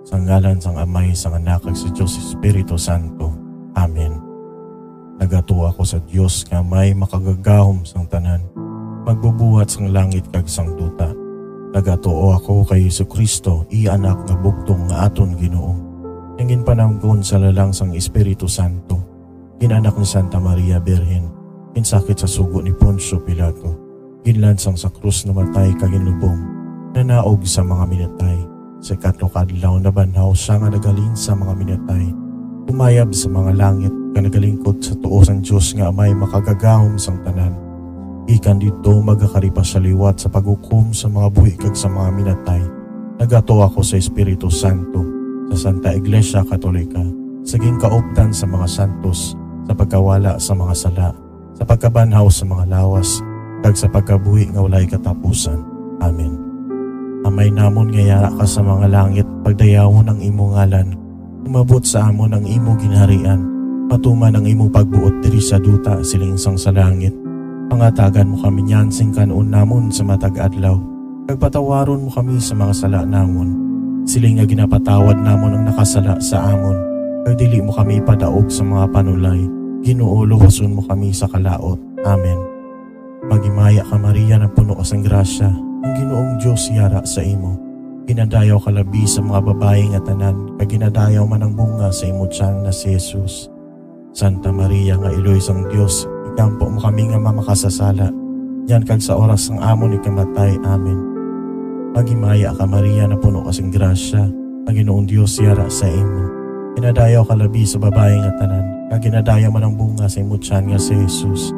Sa ngalan sang Amay, sang Anak, kag sa Dios Espiritu Santo. Amen. Nagatuwa ako sa Dios nga may makagagahom sang tanan, magbubuhat sang langit kag sang duta. Nagatuo ako kay Jesucristo, anak nga bugtong nga aton Ginoo. Nangin pananggon sa lalang sang Espiritu Santo, ginanak ni Santa Maria Birhen, kinsakit sa sugo ni Poncio Pilato, ginlansang sa krus namatay kag ginlubong, nanaog sa mga minatay. Sa ikatlong adlaw na banhaw siya nga nagalin sa mga minatay, umayab sa mga langit nga nagalingkod sa tuo sang Dios nga may makagagahom sang tanan. Ikan dito magakaripas sa liwat sa paghukom sa mga buhi kag sa mga minatay. Nagato ako sa Espiritu Santo, sa Santa Iglesia Katolika, sa kauptan sa mga santos, sa pagkawala sa mga sala, sa pagkabanhaw sa mga lawas, kag sa pagkabuhi nga walay katapusan. Amen. Amay namon nga yara ka sa mga langit, pagdayawon ang imo ngalan, umabot sa amon ang imo ginharian, patuman ang imo pagbuot diri sa duta silingsang sa langit. Pangatagan mo kami niyan sing kanon namon sa matag adlaw, pagpatawaron mo kami sa mga sala namon, siling nga ginapatawad namon ang nakasala sa amon, pagdili mo kami padaog sa mga panulay, Ginoo luwason mo kami sa kalaot. Amen. Magimaya ka Maria na puno ka sang grasya, ang Ginoong Diyos yara sa imo. Ginadayaw ka labi sa mga babae nga tanan, kag ginadayaw man ang bunga sa imo tiyan na si Jesus. Santa Maria nga Iloy sang Dios, ikampo mo kami nga mamakasasala, yan kag sa oras ng amon ni kamatay. Amen. Magimaya ka Maria na puno ka sang grasya, ang Ginoong Diyos yara sa imo. Ginadayaw ka labi sa babae nga tanan, kag ginadayaw man ang bunga sa imo tiyan nga si Jesus.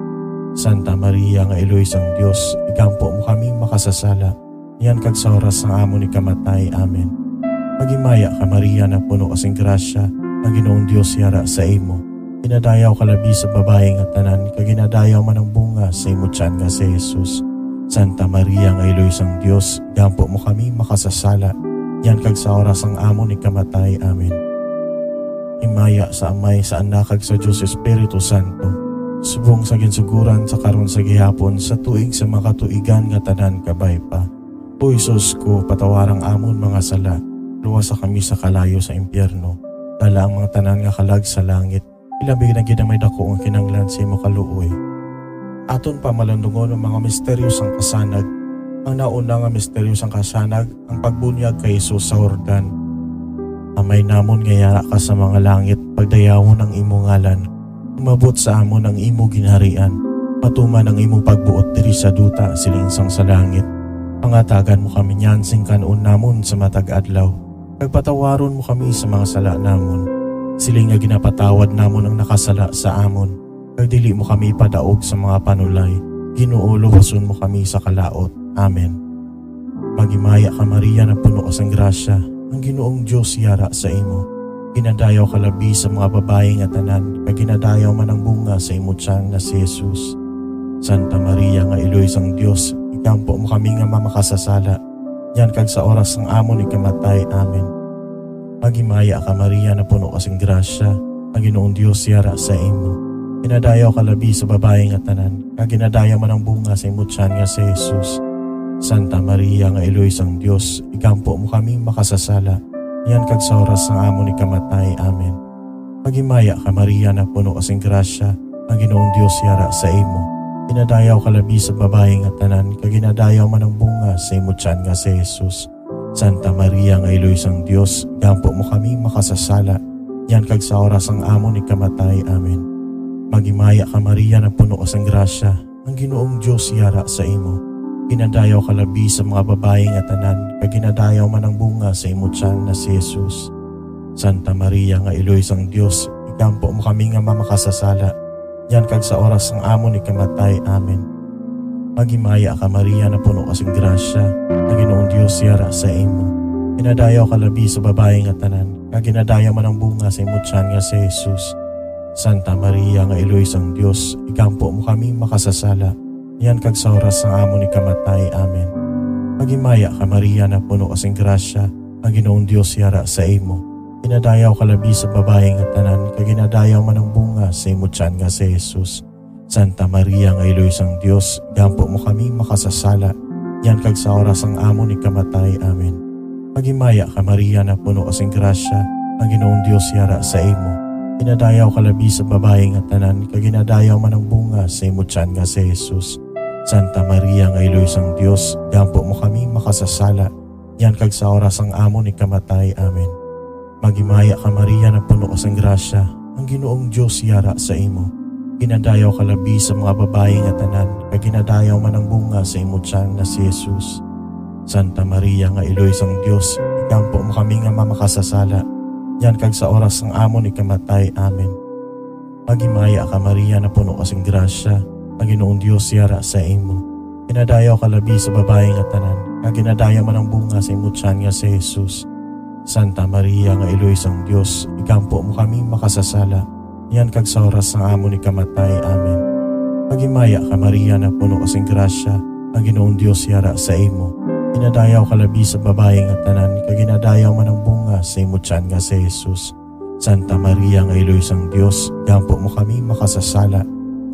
Santa Maria nga Iloy sang Dios, ikampo mo kami makasasala, yan kag sa oras ng amon ni kamatay. Amen. Magimaya ka Maria na puno kasing grasya, ang Ginoong Diyos yara sa imo. Ginadayaw ka labi sa babae nga tanan, kag ginadayaw man ang bunga sa imo tiyan nga si Jesus. Santa Maria nga Iloy sang Dios, ikampo mo kami makasasala, yan kag sa oras ng amon ni kamatay. Amen. Himaya sa Amay, sa Anak, kag sa Dios Espiritu Santo, subong sa ginsuguran sa karon sa gihapon, sa tuig sa makatuigan nga tanan kabay pa. O Isus ko, patawarang amon mga sala, luwasa kami sa kalayo sa impyerno, dala ang mga tanan nga kalag sa langit, ilabi na ginamay dako ang kinanglan sa imo kaluoy. Aton pa malandungon ang mga misteryo sang kasanag. Ang nauna nga misteryo sang kasanag, ang pagbunyag kay Isus sa Jordan. Amay namon nga yara ka sa mga langit, pagdayawon ang imo ngalan, umabot sa amon ang imo ginharian, patuman ang imo pagbuot diri sa duta silingsang sa langit. Pangatagan mo kami niyan sing kanon namon sa matag adlaw, pagpatawaron mo kami sa mga sala namon, siling nga ginapatawad namon ang nakasala sa amon, pagdili mo kami padaog sa mga panulay, Ginoo luwason mo kami sa kalaot. Amen. Magimaya ka Maria na puno ka sang grasya, ang Ginoong Diyos yara sa imo. Ginadayaw ka labi sa mga babae nga tanan, kag ginadayaw man ang bunga sa imo tiyan na si Jesus. Santa Maria nga Iloy sang Dios, ikampo mo kami nga mamakasasala, yan kag sa oras ng amon ni kamatay. Amen. Magimaya ka Maria na puno ka sang grasya, ang Ginoong Diyos yara sa imo. Ginadayaw ka labi sa babae nga tanan, kag ginadayaw man ang bunga sa imo tiyan nga si Jesus. Santa Maria nga Iloy sang Dios, ikampo mo kami makasasala, yan kag sa oras ng amon ni kamatay. Amen. Magimaya ka Maria na puno kasing grasya, ang Ginoong Diyos yara sa imo. Ginadayaw ka labi sa babae nga tanan, kag ginadayaw man ang bunga sa imo tiyan nga si Jesus. Santa Maria nga Iloy sang Dios, ikampo mo kami makasasala, yan kag sa oras ng amon ni kamatay. Amen. Magimaya ka Maria na puno kasing grasya, ang Ginoong Diyos yara sa imo. Ginadayaw ka labi sa mga babae nga tanan, kag ginadayaw man ang bunga sa imo tiyan na si Jesus. Santa Maria nga Iloy sang Dios, ikampo mo kami nga mamakasasala, yan kag sa oras ng amon ni kamatay. Amen. Magimaya ka Maria na puno kasing grasya, ang Ginoong Diyos yara sa imo. Ginadayaw ka labi sa babae nga tanan, kag ginadayaw man ang bunga sa imo tiyan nga si Jesus. Santa Maria nga Iloy sang Dios, ikampo mo kami makasasala, yan kag sa oras ng amon ni kamatay. Amen. Magimaya ka Maria na puno kasing grasya, ang Ginoong Diyos yara sa imo. Ginadayaw ka labi sa babae nga tanan, kag ginadayaw man ang bunga sa imo tiyan nga si Jesus. Santa Maria nga Iloy sang Dios, ikampo mo kami makasasala, yan kag sa oras ng amon ni kamatay. Amen. Magimaya ka Maria na puno kasing grasya, ang Ginoong Dios yara sa imo. Pinadayaw ka labi sa babae nga tanan, kaginadayaw man ang bunga sa imo tiyan nga si Jesus. Santa Maria nga iloysang Dios, gampo mo kami makasasala, yan kag sa oras ang amo ni kamatay. Amen. Magimaya ka Maria na puno kasing grasya, ang Ginoong Dios yara sa imo. Ginadayaw ka labi sa mga babae nga tanan, kaginadayaw man ang bunga sa imo tiyan nga si Jesus. Santa Maria nga iloysang Dios, ikampo mo kami nga mamakasasala, yan kag sa oras ng amo ni kamatay. Amen. Magimaya ka Maria na puno kasing grasya, ang Ginoong Dios yara sa imo. Ginadayaw ka labi sa babae nga tanan, kaginadayaw man ang bunga sa imo tiyan nga si Jesus. Santa Maria nga iloysang Dios, ikampo mo kami makasasala, yan kag sa oras ng amo ni kamatay. Amen. Magimaya ka Maria na puno kasing grasya, ang Ginoong Dios yara sa imo. Ginadayaw ka labi sa babae nga tanan, kaginadayaw man ang bunga sa imo tiyan nga si Jesus. Santa Maria nga iloysang Dios, gampo mo kami makasasala,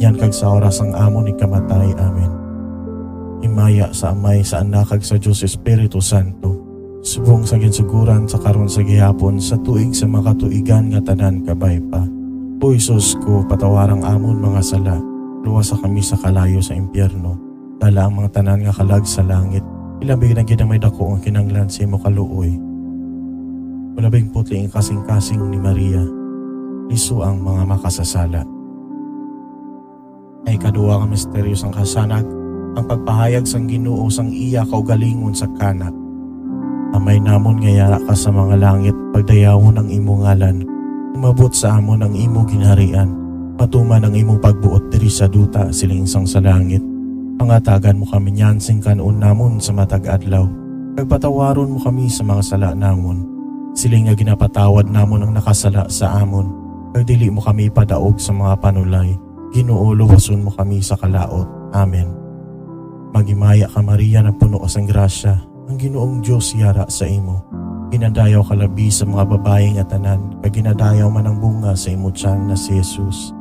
yan kag sa oras ang amo ni kamatay. Amen. Himaya sa Amay, sa Anak kag sa Dios Espiritu Santo, subong sa ginsuguran sa karon sa gihapon, sa tuig sa makatuigan nga tanan kabay pa. O Isus ko, patawarang amon mga sala, luwasa kami sa kalayo sa impyerno, dala ang mga tanan nga kalag sa langit, ilabig na ginamay dako ang kinanglan sa imo kaluoy. Ulabing putli ang kasing-kasing ni Maria, liso ang mga makasasala. Ay kadua ka misteryos ang kasanag, ang pagpahayag sang Ginoo sang iya kaugalingon sa kana. Amay namon nga yara ka sa mga langit, pagdayawon ang imo ngalan, umabot sa amon ang imo ginharian, patuman ang imo pagbuot diri sa duta silingsang sa langit. Pangatagan mo kami niyan sing kanon namon sa matag adlaw, kagpatawaron mo kami sa mga sala namon, siling nga ginapatawad namon ang nakasala sa amon, kagdili mo kami padaog sa mga panulay, Ginoo luwason mo kami sa kalaot. Amen. Magimaya ka Maria na puno kasing grasya, ang Ginoong Dios yara sa imo. Ginadayaw ka labi sa mga babae nga tanan, kaginadayaw man ang bunga sa imo tiyan na si Jesus.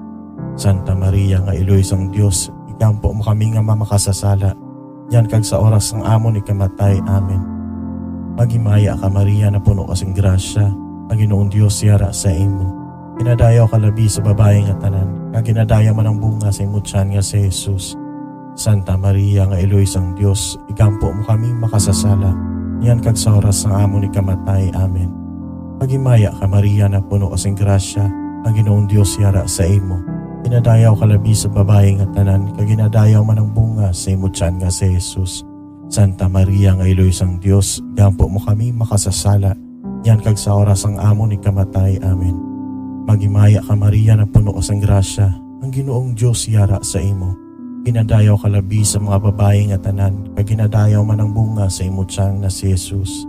Santa Maria nga iloysang Dios, ikampo mo kami nga mamakasasala, yan kag sa oras ng amo ni kamatay. Amen. Magimaya ka Maria na puno kasing grasya, ang Ginoong Dios yara sa imo. Ginadayaw ka labi sa babae nga tanan, kaginadayaw man ang bunga sa imo tiyan nga si Jesus. Santa Maria nga iloysang Dios, ikampo mo kami makasasala, yan kag sa oras ng amo ni kamatay. Amen. Magimaya ka Maria na puno kasing grasya, ang Ginoong Dios yara sa imo. Ginadayaw ka labi sa babae nga tanan, kaginadayaw man ang bunga sa imo tiyan nga si Jesus. Santa Maria nga iloysang Dios, gampo mo kami makasasala, yan kag sa oras ng amo ni kamatay. Amen. Magimaya ka Maria na puno kasing grasya, ang Ginoong Dios yara sa imo. Ginadayaw ka labi sa mga babae nga tanan, kaginadayaw man ang bunga sa imo tiyan na si Jesus.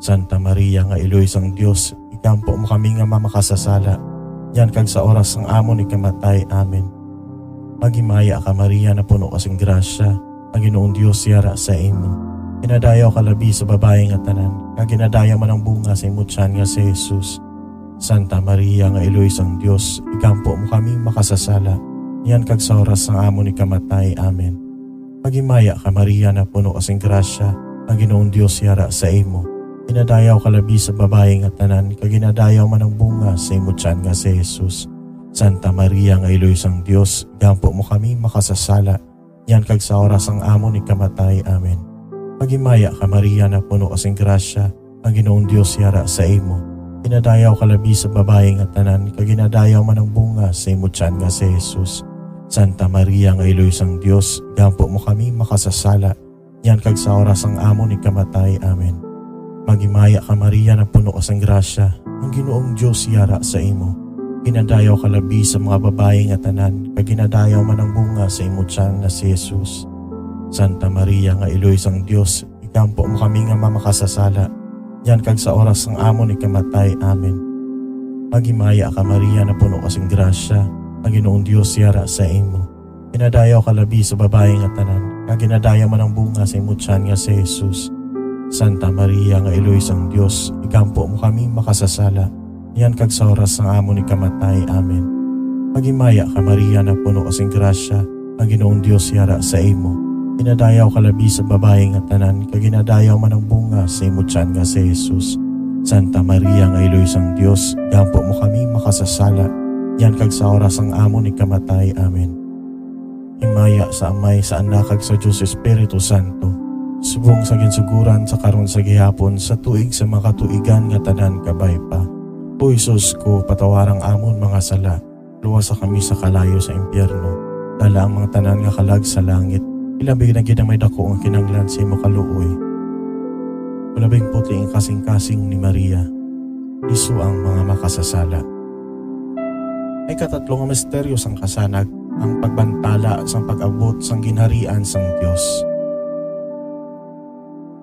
Santa Maria nga iloysang Dios, ikampo mo kami nga mamakasasala, yan kag sa oras ng amo ni kamatay. Amen. Magimaya ka Maria na puno kasing grasya, ang Ginoong Dios yara sa imo. Ginadayaw ka labi sa babae nga tanan, kaginadayaw man ang bunga sa imo tiyan nga si Jesus. Santa Maria nga iloysang Dios, ikampo mo kami makasasala, yan kag sa oras ng amo ni kamatay. Amen. Magimaya ka Maria na puno kasing grasya, ang Ginoong Dios yara sa imo. Ginadayaw ka labi sa babae nga tanan, kaginadayaw man ang bunga sa imo tiyan nga si Jesus. Santa Maria nga iloysang Dios, gampo mo kami makasasala, yan kag sa oras ng amo ni kamatay. Amen. Magimaya ka Maria na puno kasing grasya, ang Ginoong Dios yara sa imo. Ginadayaw ka labi sa babae nga tanan, kaginadayaw man ang bunga sa imo tiyan nga si Jesus. Santa Maria nga iloysang Dios, gampo mo kami makasasala, yan kag sa oras ng amo ni kamatay. Amen. Magimaya ka Maria na puno kasing grasya, ang Ginoong Dios yara sa imo. Ginadayaw ka labi sa mga babae nga tanan, kaginadayaw man ang bunga sa imo tiyan na si Jesus. Santa Maria nga iloysang Dios, ikampo mo kami nga mamakasasala, yan kag sa oras ng amo ni kamatay. Amen. Magimaya ka Maria na puno kasing grasya, ang Ginoong Dios yara sa imo. Ginadayaw ka labi sa babae nga tanan, kaginadayaw man ang bunga sa imo tiyan nga si Jesus. Santa Maria nga iloysang Dios, ikampo mo kami makasasala, yan kag sa oras ng amo ni kamatay. Amen. Magimaya ka Maria na puno kasing grasya, ang Ginoong Dios yara sa imo. Inadayaw kalabi sa babae nga tanan, kaginadayaw man ang bunga sa imo tiyan nga si Jesus. Santa Maria nga iloy sang Dios, gampo mo kami makasasala, yan kag sa oras ang amo ni kamatay. Amen. Himaya sa Amay, sa Anak kag sa Dios Espiritu Santo, subong sa ginsuguran sa karon sa gihapon, sa tuig sa makatuigan nga tanan kabay pa. O Isus ko, patawarang amon mga sala, luwasa kami sa kalayo sa impyerno, dala ang mga tanan nga kalag sa langit, ilabig na ginamay dako ang kinanglan sa imo kaluoy. Ulabing puti ang kasing-kasing ni Maria, liso ang mga makasasala. Ay katatlong misteryo sang kasanag, ang pagbantala sang pag-abot sang ginharian sang Dios.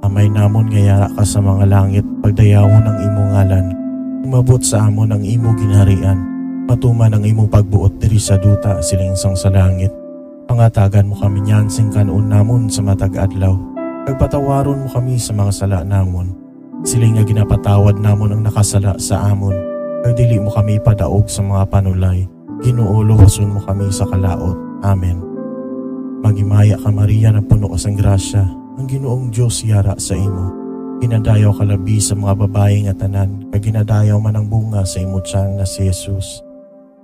Amay namon nga yara ka sa mga langit, pagdayawon ang imo ngalan, umabot sa amon ang imo ginharian, matuman ang imo pagbuot diri sa duta silingsang sa langit. Pangatagan mo kami niyan sing kanuon namon sa matag adlaw, pagpatawaron mo kami sa mga sala namon, siling nga ginapatawad namon ang nakasala sa amon, pagdili mo kami padaog sa mga panulay, Ginoo luwason mo kami sa kalaot. Amen. Magimaya ka Maria na puno ka sang grasya, ang Ginoong Dios yara sa imo. Ginadayaw ka labi sa mga babae nga tanan, kag ginadayaw man ang bunga sa imo tiyan na si Jesus.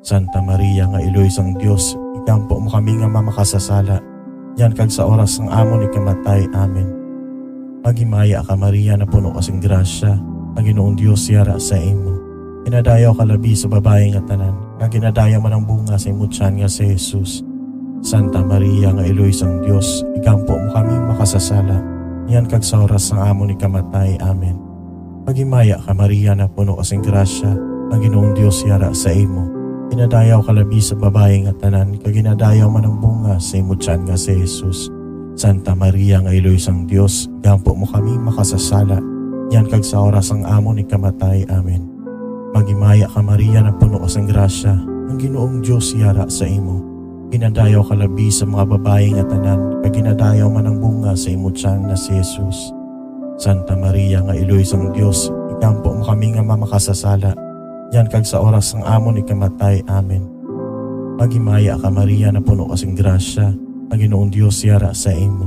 Santa Maria nga iloy sang Dios, ikampo mo kami nga mamakasasala, yan kag sa oras ng amo ni kamatay. Amen. Magimaya ka Maria na puno ka sang grasya, ang Ginoong Dios yara sa imo. Ginadayaw ka labi sa babae nga tanan, kag ginadayaw man ang bunga sa imo tiyan nga si Jesus. Santa Maria nga iloy sang Dios, ikampo mo kami makasasala, yan kag sa oras ng amo ni kamatay. Amen. Magimaya ka Maria na puno ka sang grasya, ang Ginoong Dios yara sa imo. Ginadayaw ka labi sa babae nga tanan, kag ginadayaw man ang bunga sa imo tiyan nga si Jesus. Santa Maria nga iloy sang Dios, ikampo mo kami makasasala, yan kag sa oras ng amo ni kamatay. Amen. Magimaya ka Maria na puno ka sang grasya, ang Ginoong Dios yara sa imo. Ginadayaw ka labi sa mga babae nga tanan, kag ginadayaw man ang bunga sa imo tiyan na si Jesus. Santa Maria nga iloy sang Dios, ikampo mo kami nga mamakasasala, yan kag sa oras ng amo ni kamatay. Amen. Magimaya ka Maria na puno ka sang grasya, ang Ginoong Dios yara sa imo.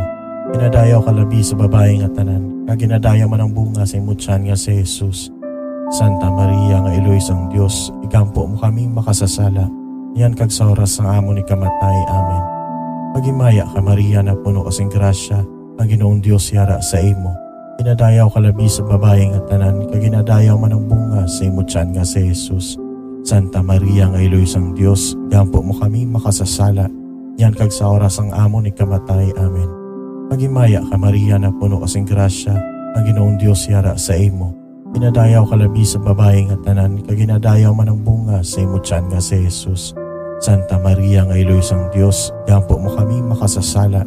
Ginadayaw ka labi sa babae nga tanan, kag ginadayaw man ang bunga sa imo tiyan nga si Jesus. Santa Maria nga iloy sang Dios, ikampo mo kami makasasala, yan kag sa oras ng amo ni kamatay. Amen. Magimaya ka Maria na puno ka sang grasya, ang Ginoong Dios yara sa imo. Ginadayaw ka labi sa babae nga tanan, kag ginadayaw man ang bunga sa imo tiyan nga si Jesus. Santa Maria nga iloy sang Dios, ikampo mo kami makasasala, yan kag sa oras ng amo ni kamatay. Amen. Magimaya ka Maria na puno ka sang grasya, ang Ginoong Dios yara sa imo. Ginadayaw ka labi sa babae nga tanan, kag ginadayaw man ang bunga sa imo tiyan nga si Jesus. Santa Maria nga iloy sang Dios, ikampo mo kami makasasala,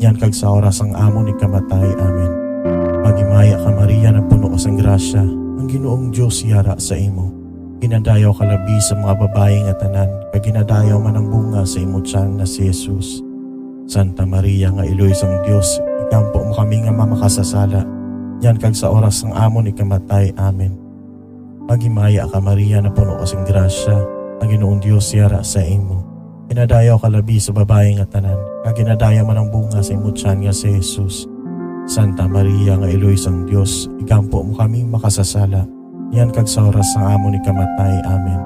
yan kag sa oras ang amo ni kamatay. Amen. Magimaya ka Maria na puno ka sang grasya, ang Ginoong Dios yara sa imo. Ginadayaw ka labi sa mga babae nga tanan, kag ginadayaw man ang bunga sa imo tiyan na si Jesus. Santa Maria nga iloy sang Dios, ikampo mo kami nga mamakasasala, yan kag sa oras ng amo ni kamatay. Amen. Magimaya ka Maria na puno ka sang grasya, ang Ginoong Dios yara sa imo. Ginadayaw ka labi sa babae nga tanan, kag ginadayaw man ang bunga sa imo tiyan nga si Jesus. Santa Maria nga iloy sang Dios, ikampo mo kami makasasala, yan kag sa oras ng amo ni kamatay. Amen.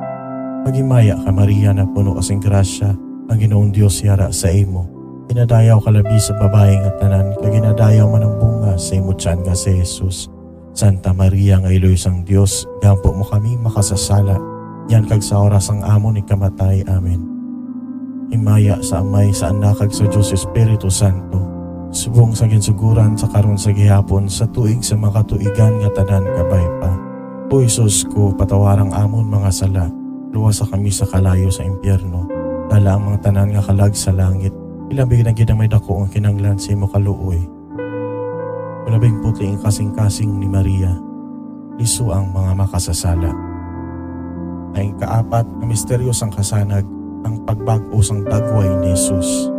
Magimaya ka Maria na puno ka sang grasya, ang Ginoong Dios yara sa imo. Ginadayaw ka labi sa babae nga tanan, kag ginadayaw man ang bunga sa imo tiyan nga si Jesus. Santa Maria nga iloy sang Dios, ikampo mo kami makasasala, yan kag sa oras ang amo ni kamatay. Amen. Himaya sa Amay, sa Anak kag sa Dios Espiritu Santo, subong sa ginsuguran sa karon sa gihapon, sa tuig sa makatuigan nga tanan kabay pa. O Isus ko, patawarang amon mga sala, luwasa kami sa kalayo sa impyerno, dala ang mga tanan nga kalag sa langit, ilabig na ginamay dako ang kinanglan sa imo kaluoy. Ulabing puti ang kasing-kasing ni Maria, liso ang mga makasasala. Ay kaapat na misteryosang kasanag, ang pagbag-o sang dagway ni Jesus.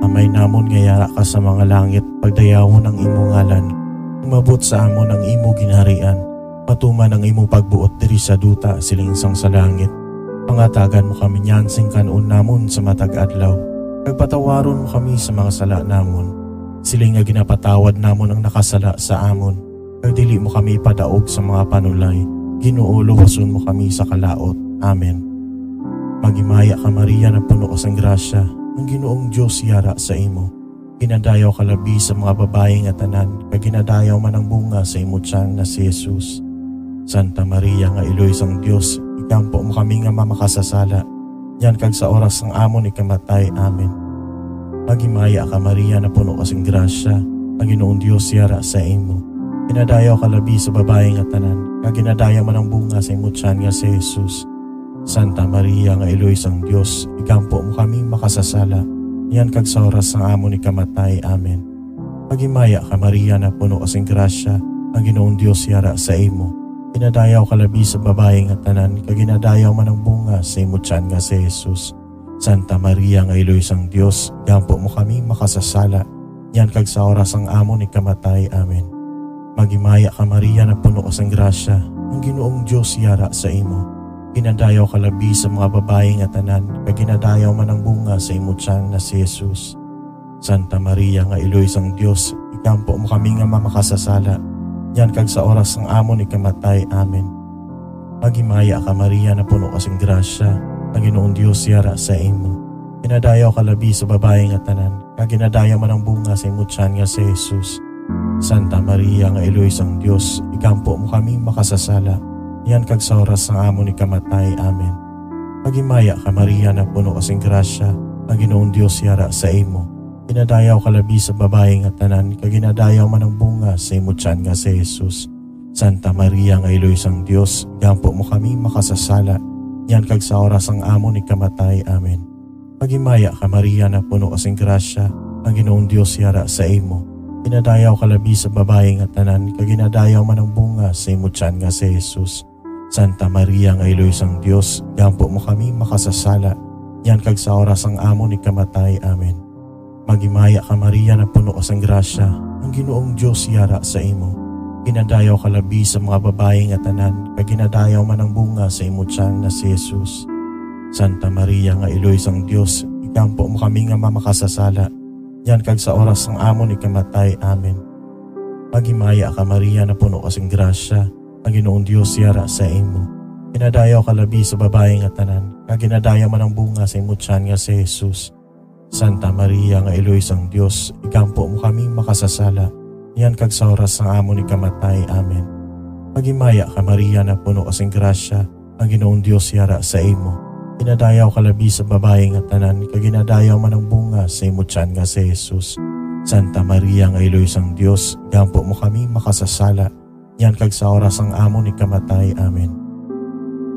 Amay namon nga yara ka sa mga langit, pagdayawon ang imo ngalan, umabot sa amon ang imo ginharian, matuman ang imo pagbuot diri sa duta silingsang sa langit. Pangatagan mo kami niyan sing kanuon namon sa matag adlaw, Pagpatawaron mo kami sa mga sala namon. Siling nga ginapatawad namon ang nakasala sa amon. Pagdili mo kami padaog sa mga panulay. Ginoo, luwason mo kami sa kalaot. Amen. Magimaya ka Maria na puno ka sang grasya. Ang Ginoong Diyos yara sa imo. Ginadayaw ka labi sa mga babaeng nga tanan. Kag ginadayaw man ang bunga sa imo tiyan na si Jesus. Santa Maria nga iloy sang Diyos. Ikampo mo kami nga mamakasasala. Yan kag sa oras ng amon ikamatay. Amen. Magimaya ka Maria na puno kasing grasya. Ang Ginoong Diyos yara sa imo. Ginadayaw ka labi sa babaeng nga tanan. Kag ginadayaw man ang bunga sa imo tiyan nga si Jesus. Santa Maria nga iloy sang Diyos. Ikampo mo kami makasasala. Yan kag sa oras ng amon ikamatay. Amen. Magimaya ka Maria na puno kasing grasya. Ang Ginoong Diyos yara sa imo. Ginadayaw ka labi sa babaeng nga tanan. Kag ginadayaw man ang bunga sa imo tiyan nga si Jesus. Santa Maria nga iloy sang Diyos, gampo mo kami makasasala. Yan kag sa oras ang amon ikamatay. Amen. Magimaya ka Maria na puno kasing grasya. Ang Ginoong Diyos yara sa imo. Ginadayaw ka labi sa mga babaeng nga tanan. Kag ginadayaw man ang bunga sa imo tiyan na si Jesus. Santa Maria nga iloy sang Diyos, ikampo mo kami nga mamakasasala. Yan kag sa oras ng amon ikamatay. Amen. Magimaya ka Maria na puno kasing grasya. Ang Ginoong Diyos yara sa imo. Ginadayaw ka labi sa babaeng nga tanan. Kag ginadayaw man ang bunga sa imo tiyan nga si Jesus. Santa Maria nga iloy sang Diyos, ikampo mo kami makasasala. Yan kag sa oras ng amon ikamatay. Amen. Magimaya ka Maria na puno kasing grasya. Ang Ginoong Diyos yara sa imo. Ginadayaw ka labi sa babaeng nga tanan. Kag ginadayaw man ang bunga sa imo tiyan nga si Jesus. Santa Maria nga iloy sang Diyos, ikampo mo kami makasasala. Yan kag sa oras ang amon ikamatay. Amen. Magimaya ka Maria na puno kasing grasya. Ang Ginoong Diyos yara sa imo. Ginadayaw ka labi sa babaeng nga tanan. Kag ginadayaw man ang bunga sa imo tiyan nga si Jesus. Santa Maria nga iloy sang Diyos, gampo mo kami makasasala. Yan kag sa oras ang amon ikamatay. Amen. Magimaya ka Maria na puno kasing grasya. Ang Ginoong Diyos yara sa imo. Ginadayaw ka labi sa mga babaeng nga tanan. Kag ginadayaw man ang bunga sa imo tiyan na si Jesus. Santa Maria nga iloy sang Diyos, ikampo mo kami nga mamakasasala. Yan kag sa oras ng amon ikamatay. Amen. Magimaya ka Maria na puno kasing grasya. Ang Ginoong Diyos yara sa imo. Ginadayaw ka labi sa babaeng nga tanan. Kag ginadayaw man ang bunga sa imo tiyan nga si Jesus. Santa Maria nga iloy sang Diyos, ikampo mo kami makasasala. Yan kag sa oras ng amon ikamatay. Amen. Magimaya ka Maria na puno kasing grasya. Ang Ginoong Diyos yara sa imo. Ginadayaw ka labi sa babaeng nga tanan. Kag ginadayaw man ang bunga sa imo tiyan nga si Jesus. Santa Maria nga iloy sang Diyos, gampo mo kami makasasala. Yan kag sa oras ang amon ikamatay. Amen.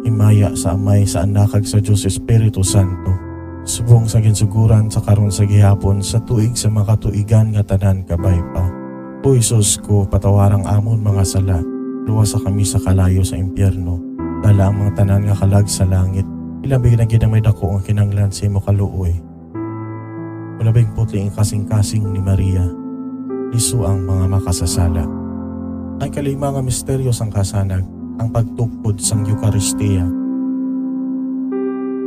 Himaya sa Amay, sa Anak kag sa Diyos Espiritu Santo. Subong sa ginsuguran sa karon sa gihapon sa tuig sa makatuigan nga tanan kabay pa. O Isus ko, patawarang amon mga sala. Luwasa kami sa kalayo sa impyerno. Dala ang mga tanan nga kalag sa langit. Ilabig na ginamay dako ang kinanglan sa imo kaluoy. Ulabing puti ang kasing-kasing ni Maria. Liso ang mga makasasala. Ang kalima nga misteryo sang kasanag, ang pagtukod sang Eucharistia.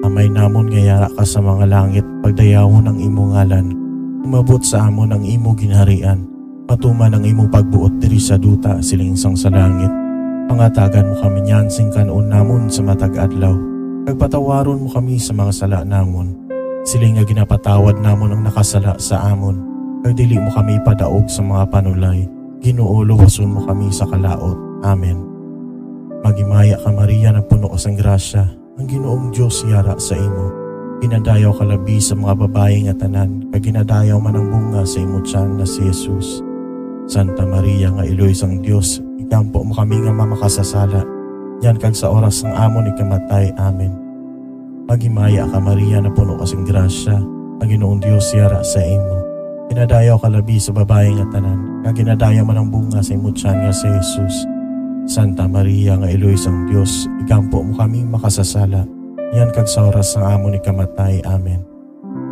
Amay namon nga yara ka sa mga langit, pagdayawon ang imo ngalan. Umabot sa amon ang imo ginharian. Patuman ang imo pagbuot diri sa duta siling sang sa langit. Pangatagan mo kami niyan sing kanuon namon sa matag adlaw. Pagpatawaron mo kami sa mga sala namon. Siling nga ginapatawad namon ang nakasala sa amon. Pagdili mo kami padaog sa mga panulay. Ginoo, luwason mo kami sa kalaot. Amen. Magimaya ka Maria na puno kasing grasya. Ang Ginoong Diyos yara sa imo. Ginadayaw ka labi sa mga babaeng nga tanan. Kag ginadayaw man ang bunga sa imo tiyan na si Jesus. Santa Maria nga iloy sang Diyos, ikampo mo kami nga mamakasasala. Yan kag sa oras ng amon ikamatay. Amen. Magimaya ka Maria na puno kasing grasya. Ang Ginoong Diyos yara sa imo. Ginadayaw ka labi sa babaeng nga tanan. Kag ginadayaw man ang bunga sa imo tiyan nga si Jesus. Santa Maria nga iloy sang Diyos, ikampo mo kami makasasala. Yan kag sa oras ng amon ikamatay. Amen.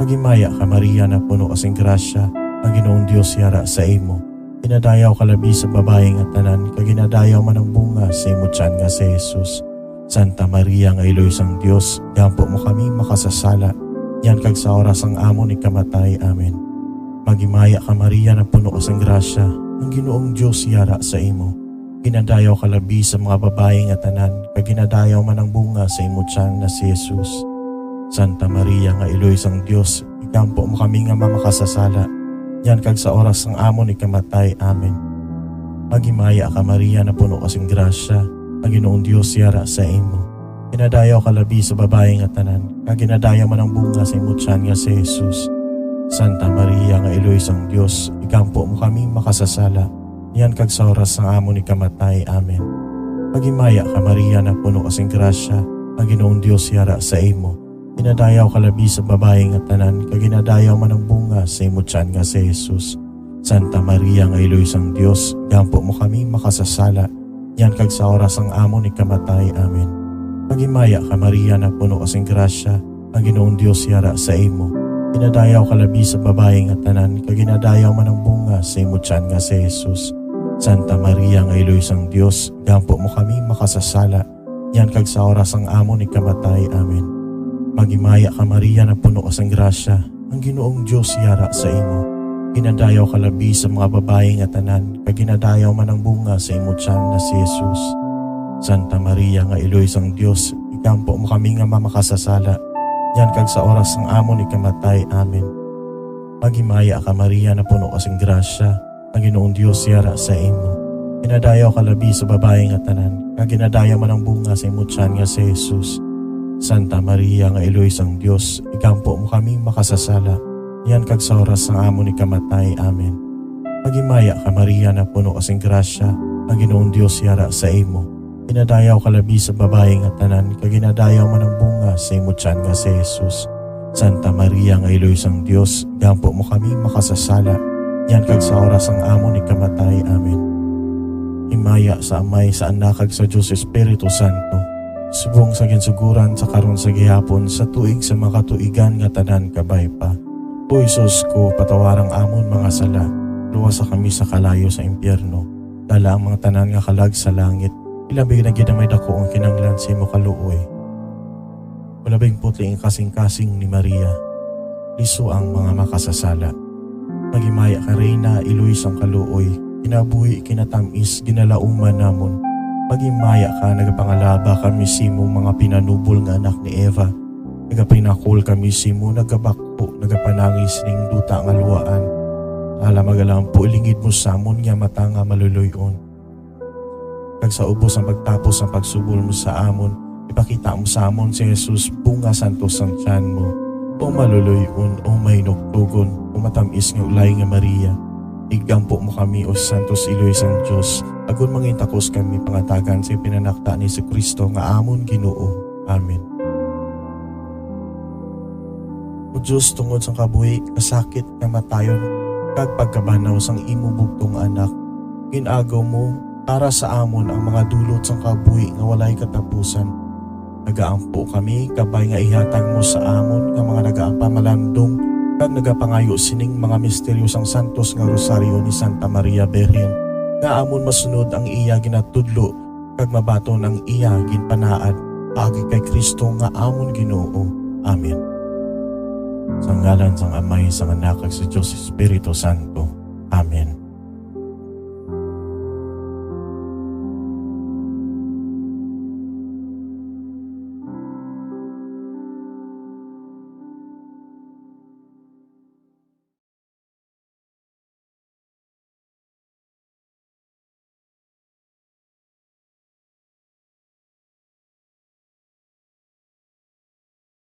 Magimaya ka Maria na puno kasing grasya. Ang Ginoong Diyos yara sa imo. Ginadayaw ka labi sa babaeng nga tanan. Kag ginadayaw man ang bunga sa imo tiyan nga si Jesus. Santa Maria nga iloy sang Diyos, ikampo mo kami makasasala. yan kag sa oras ang amon ikamatay. Amen. Magimaya ka Maria na puno ka sang grasya, ang Ginoong Dios yara sa imo. Ginadayaw ka labi sa mga babae nga tanan, kag ginadayaw man ang bunga sa imo tiyan na si Jesus. Santa Maria nga Iloy sang Dios, ikampo mo kami nga mamakasasala, yan kag sa oras ang amon ikamatay. Amen. Magimaya ka Maria na puno ka sang grasya, ang Ginoong Dios yara sa imo. Ginadayaw ka labi sa babae nga tanan, kag ginadayaw man ang bunga sa imo tiyan nga si Jesus. Santa Maria nga Iloy sang Dios, ikampo mo kami makasasala, yan kag sa oras ng amon ikamatay. Amen. Magimaya ka Maria na puno ka sang grasya, ang Ginoong Dios yara sa imo. Ginadayaw ka labi sa babae nga tanan, kag ginadayaw man ang bunga sa imo tiyan nga si Jesus. Santa Maria nga Iloy sang Dios, ikampo mo kami makasasala, yan kag sa oras ng amon ikamatay. Amen. Magimaya ka Maria na puno ka sang grasya, ang Ginoong Dios yara sa imo. Ginadayaw ka labi sa babae nga tanan, kag ginadayaw man ang bunga sa imo tiyan nga si Jesus. Santa Maria nga Iloy sang Dios, ikampo mo kami makasasala, yan kag sa oras ang amon ikamatay. Amen. Magimaya ka Maria na puno ka sang grasya, ang Ginoong Dios yara sa imo. Ginadayaw ka labi sa mga babae nga tanan, kag ginadayaw man ang bunga sa imo tiyan na si Jesus. Santa Maria nga Iloy sang Dios, ikampo mo kami nga mamakasasala, yan kag sa oras ng amon ikamatay. Amen. Magimaya ka Maria na puno ka sang grasya, ang Ginoong Dios yara sa imo. Ginadayaw ka labi sa babae nga tanan, kag ginadayaw man ang bunga sa imo tiyan nga si Jesus. Santa Maria nga Iloy sang Dios, ikampo mo kami makasasala, yan kag sa oras ng amon ikamatay. Amen. Magimaya ka Maria na puno ka sang grasya, ang Ginoong Dios yara sa imo. Ginadayaw ka labi sa babae nga tanan, kag ginadayaw man ang bunga sa imo tiyan nga si Jesus. Santa Maria nga Iloy sang Dios, ikampo mo kami makasasala, yan kag sa oras ang amon ikamatay. Amen. Himaya sa Amay, sa Anak, kag sa Dios Espiritu Santo, subong sa ginsuguran sa karon sa gihapon, sa tuig sa makatuigan nga tanan kabay pa. O Isus ko, patawarang amon mga sala, luwas sa kami sa kalayo sa impyerno, dala ang mga tanan nga kalag sa langit, ilabig na ginamay dako ang kinanglan sa imo kaluoy. Ulabing putli ang kasing-kasing ni Maria, liso ang mga makasasala. Magimaya ka Reyna, Iloy sang kaluoy, kinabuhi kinatamis ginalauman namon. Magimaya ka, nagapangalaba kami simo mga pinanubol nga anak ni Eva. Nagapinakul kami simo, nagabakpo, nagapanangis ning duta nga luwaan. Alamagalampo, ilingid mo samon nga mata nga maluluyon. Kag sa ubos ang pagtapos ng pagsubol mo sa amon, ipakita mo sa amon si Jesus, bunga santos ang tiyan mo. O maluluyon, o may nuktugon, o matamis nga ulay nga Maria. Igampo mo kami o Santos Iloy sang Dios, agon mangintakos kami pangatagan sa pinanakta ni si Kristo nga amon Ginoo. Amen. O Diyos, tungod sa kabuhi, kasakit nga matayon, kag pagkabanaw sang imo bugtong anak, ginagaw mo para sa amon ang mga dulot sang kabuhi nga walay katapusan. Nagaampo kami, kabay nga ihatag mo sa amon nga mga nagaapamalandong, kag nagapangayo sining mga misteryosang santos nga rosaryo ni Santa Maria Virgen, nga amon masunod ang iya ginatudlo, kag mabaton ang iya ginpanaad, agi kay Kristo nga amon Ginoo. Amen. Sa ngalan sang Amay, sang Anak, kag sa Dios Espiritu Santo. Amen.